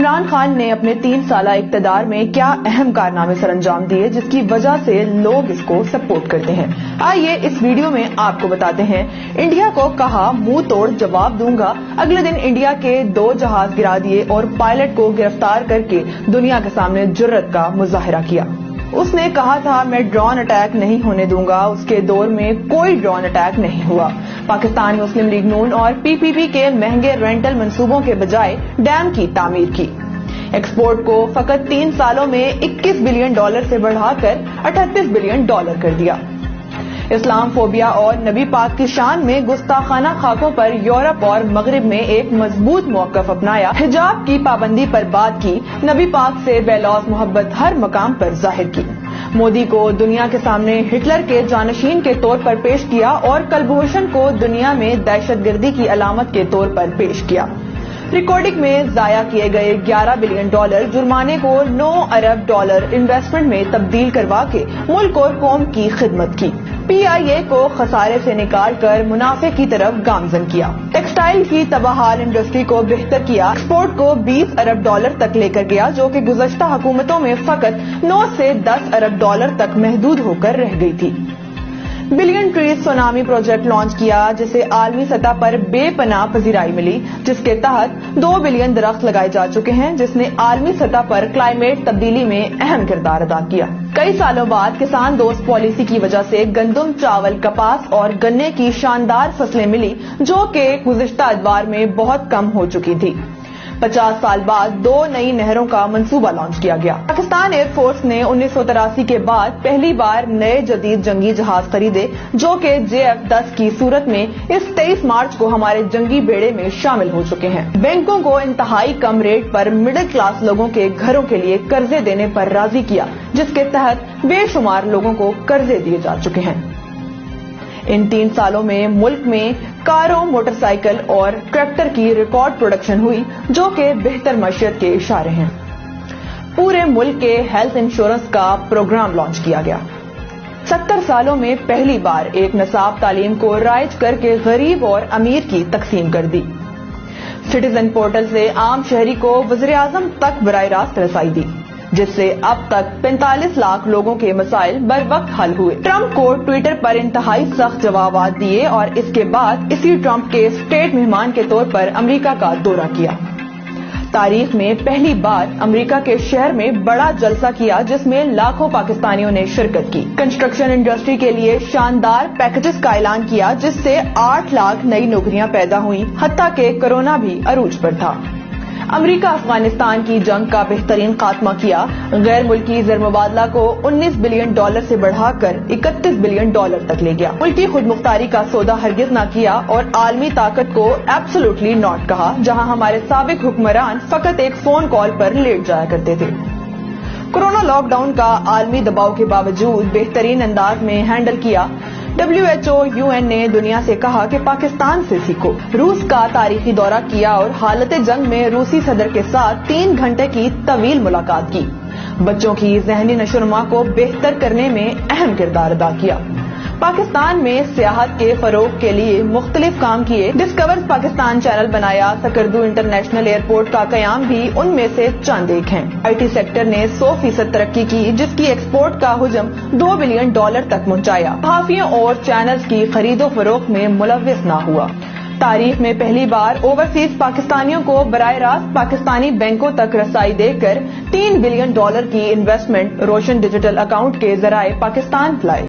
عمران خان نے اپنے 3 سالہ اقتدار میں کیا اہم کارنامے سر انجام دیے جس کی وجہ سے لوگ اس کو سپورٹ کرتے ہیں؟ آئیے اس ویڈیو میں آپ کو بتاتے ہیں۔ انڈیا کو کہا منہ توڑ جواب دوں گا، اگلے دن انڈیا کے 2 جہاز گرا دیے اور پائلٹ کو گرفتار کر کے دنیا کے سامنے جرأت کا مظاہرہ کیا۔ اس نے کہا تھا میں ڈرون اٹیک نہیں ہونے دوں گا، اس کے دور میں کوئی ڈرون اٹیک نہیں ہوا۔ پاکستان مسلم لیگ نون اور پی پی پی کے مہنگے رینٹل منصوبوں کے بجائے ڈیم کی تعمیر کی۔ ایکسپورٹ کو فقط 3 سالوں میں $21 بلین سے بڑھا کر $38 بلین کر دیا۔ اسلام فوبیا اور نبی پاک کی شان میں گستاخانہ خاکوں پر یورپ اور مغرب میں ایک مضبوط موقف اپنایا، حجاب کی پابندی پر بات کی، نبی پاک سے بے لوث محبت ہر مقام پر ظاہر کی۔ مودی کو دنیا کے سامنے ہٹلر کے جانشین کے طور پر پیش کیا اور کلبھوشن کو دنیا میں دہشت گردی کی علامت کے طور پر پیش کیا۔ ریکارڈنگ میں ضائع کیے گئے $11 بلین جرمانے کو $9 ارب انویسٹمنٹ میں تبدیل کروا کے ملک اور قوم کی خدمت کی۔ پی آئی اے کو خسارے سے نکال کر منافع کی طرف گامزن کیا۔ ٹیکسٹائل کی تباہال انڈسٹری کو بہتر کیا، ایکسپورٹ کو $20 ارب تک لے کر گیا جو کہ گزشتہ حکومتوں میں فقط 9 سے $10 ارب تک محدود ہو کر رہ گئی تھی۔ Billion trees tsunami project launch کیا جسے عالمی سطح پر بے پناہ پذیرائی ملی، جس کے تحت 2 بلین درخت لگائے جا چکے ہیں، جس نے عالمی سطح پر کلائمیٹ تبدیلی میں اہم کردار ادا کیا۔ کئی سالوں بعد کسان دوست پالیسی کی وجہ سے گندم، چاول، کپاس اور گنے کی شاندار فصلیں ملی جو کہ گزشتہ ادوار میں بہت کم ہو چکی تھی۔ 50 سال بعد 2 نئی نہروں کا منصوبہ لانچ کیا گیا۔ پاکستان ایئر فورس نے 1983 کے بعد پہلی بار نئے جدید جنگی جہاز خریدے جو کہ JF-10 کی صورت میں اس 23 مارچ کو ہمارے جنگی بیڑے میں شامل ہو چکے ہیں۔ بینکوں کو انتہائی کم ریٹ پر مڈل کلاس لوگوں کے گھروں کے لیے قرضے دینے پر راضی کیا، جس کے تحت بے شمار لوگوں کو قرضے دیے جا چکے ہیں۔ ان 3 سالوں میں ملک میں کاروں، موٹر سائیکل اور ٹریکٹر کی ریکارڈ پروڈکشن ہوئی جو کہ بہتر معیشت کے اشارے ہیں۔ پورے ملک کے ہیلتھ انشورنس کا پروگرام لانچ کیا گیا۔ 70 سالوں میں پہلی بار ایک نصاب تعلیم کو رائج کر کے غریب اور امیر کی تقسیم کر دی۔ سٹیزن پورٹل سے عام شہری کو وزیر اعظم تک براہ راست رسائی دی، جس سے اب تک 45 لاکھ لوگوں کے مسائل بر وقت حل ہوئے۔ ٹرمپ کو ٹویٹر پر انتہائی سخت جوابات دیے اور اس کے بعد اسی ٹرمپ کے اسٹیٹ مہمان کے طور پر امریکہ کا دورہ کیا۔ تاریخ میں پہلی بار امریکہ کے شہر میں بڑا جلسہ کیا جس میں لاکھوں پاکستانیوں نے شرکت کی۔ کنسٹرکشن انڈسٹری کے لیے شاندار پیکجز کا اعلان کیا جس سے 8 لاکھ نئی نوکریاں پیدا ہوئیں، حتیٰ کہ کورونا بھی عروج پر تھا۔ امریکہ افغانستان کی جنگ کا بہترین خاتمہ کیا، غیر ملکی زر مبادلہ کو $19 بلین سے بڑھا کر $31 بلین تک لے گیا۔ ملکی خود مختاری کا سودا ہرگز نہ کیا اور عالمی طاقت کو ایبسولوٹلی ناٹ کہا، جہاں ہمارے سابق حکمران فقط ایک فون کال پر لیٹ جایا کرتے تھے۔ کورونا لاک ڈاؤن کا عالمی دباؤ کے باوجود بہترین انداز میں ہینڈل کیا۔ WHO UN نے دنیا سے کہا کہ پاکستان سے سیکھو۔ روس کا تاریخی دورہ کیا اور حالت جنگ میں روسی صدر کے ساتھ 3 گھنٹے کی طویل ملاقات کی۔ بچوں کی ذہنی نشوونما کو بہتر کرنے میں اہم کردار ادا کیا۔ پاکستان میں سیاحت کے فروغ کے لیے مختلف کام کیے۔ ڈسکورز پاکستان چینل بنایا، سکردو انٹرنیشنل ایئرپورٹ کا قیام بھی ان میں سے چند ایک ہیں۔ IT سیکٹر نے 100% ترقی کی جس کی ایکسپورٹ کا حجم $2 بلین تک پہنچایا۔ صحافیوں اور چینلز کی خرید و فروخت میں ملوث نہ ہوا۔ تاریخ میں پہلی بار اوورسیز پاکستانیوں کو براہ راست پاکستانی بینکوں تک رسائی دے کر $3 بلین کی انویسٹمنٹ روشن ڈیجیٹل اکاؤنٹ کے ذرائع پاکستان لائے۔